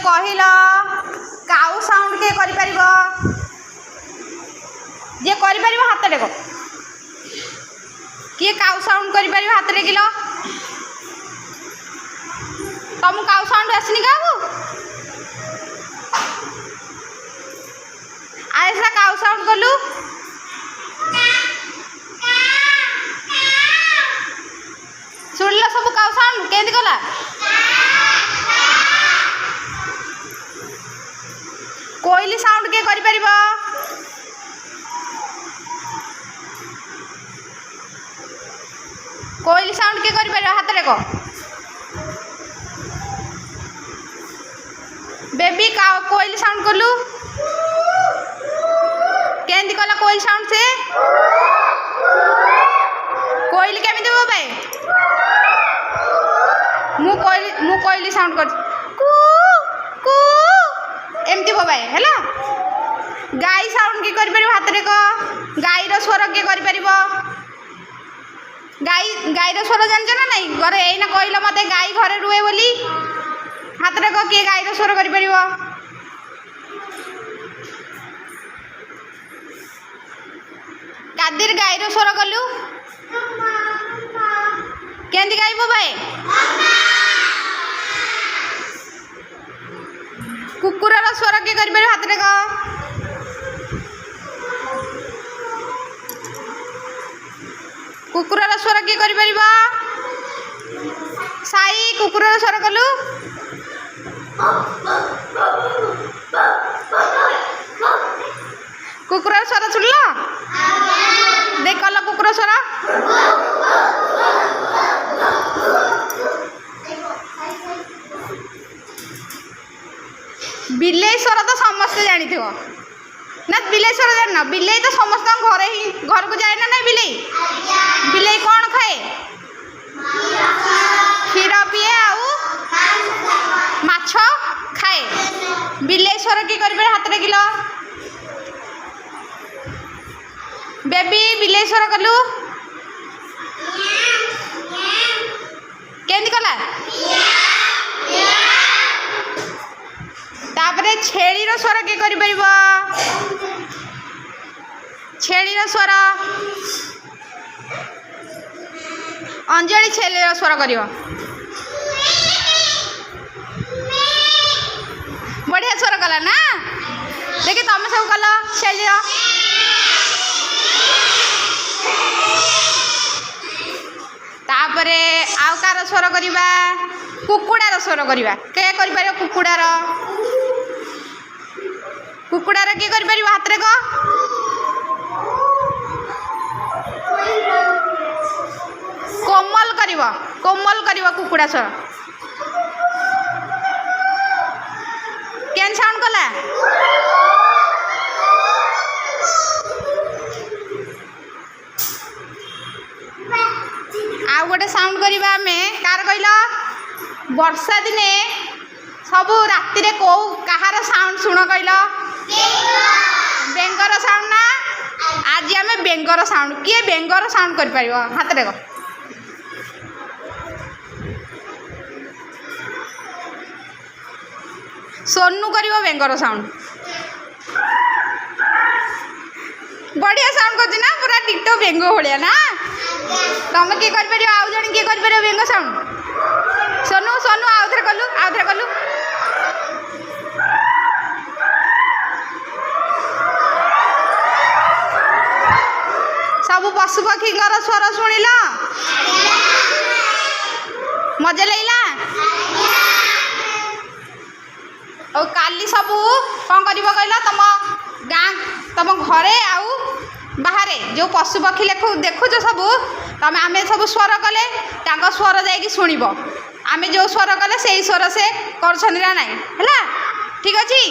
କହିଲ କାଉ ସାଉଣ୍ଡ କିଏ କରିପାରିବ? ଯିଏ କରିପାରିବ ହାତ ଟେକ। କିଏ କାଉ ସାଉଣ୍ଡ କରିପାରିବ ହାତ ଟେକିଲ? ତମକୁ କାଉ ସାଉଣ୍ଡ ଆସିନି କାହାକୁ? ଆଇସା କାଉ ସାଉଣ୍ଡ କଲୁ। ଶୁଣିଲ ସବୁ କାଉ ସାଉଣ୍ଡ କେମିତି କଲା? କୋଇଲି ସାଉଣ୍ଡ କିଏ କରିପାରିବ? କୋଇଲି ସାଉଣ୍ଡ କିଏ କରିପାରିବ ହାତ ଟେକ। बेबी कोइली साउंड कलु केंदी कला कोइली साउंड से कोइली केमिति बोबाय मु कोइली साउंड कर कू कू एमती बोबाय हैला। गाई साउंड के करि परिबो हाथ रे को गाई रो स्वर के करि परिबो गाई रो स्वर जानछ ना नहीं घरे एना कहलो मते गाई घरे रुए बोली हाथ रे को किए गाई रो स्वर करि परिबो कादिर गाई रो स्वर कलु केंदी गाइबो भाई कुकुर रो स्वर के करि परिबो हाथ रे को कुकुर रो स्वर के करि परिबो साई कुकुर रो स्वर कलु कुकुर स्वर सुनल देख कल कुकुर स्वर बिलेई स्वर तो समस्ते जानी थो ना बिलेई स्वर जान बिलेई तो समस्त घर ही घर को जाए ना ना बिलेई बिलेई कौन खाए क्षीर पिए आउ माछ खाए बिलेई स्वर की करें हाथ रे किलो बेबी बिलेई स्वर कलु केंदी कला तापरे छेली रो स्वर के करि परिबो छेली रो स्वर अंजलि छेली रो स्वर करियो बढ़िया स्वर कला ना देखि तुम सब कल छेली रो तापरे आउ कार स्वर करिबा कुकुडार स्वर करिबा के करि परियो कुकुडार के करि परियो हाथ रे को कोमल करिबो कुकुडा स्वर केन साउंड कला आ गोटे साउंड करिबा में कार कहला वर्षा दिने सबु राति रे को कहार साउंड सुन कहला बेंगर साउंड ना आज आमे बेंगर साउंड किए बेंगर साउंड करि परिबो हाथ रे को सोनू करिबो बेंगर साउंड बढ़िया साउंड करछ ना पूरा टिकटो बेंगो होलिया ना तुम किए कर परियो आउ जण किए कर परियो बेंगो साउंड सोनू सोनू आउ थरे कलु सब पशु पक्षी स्वर शुणिल मजा लैला और काली सब कौन कर तुम गाँ तुम घरे आउ बाहर जो पशु पक्षी देखुच सब तुम आम सब स्वर कले स्वर जाकि शुणब आम जो स्वर कले से स्वर से कर ठीक अच्छे।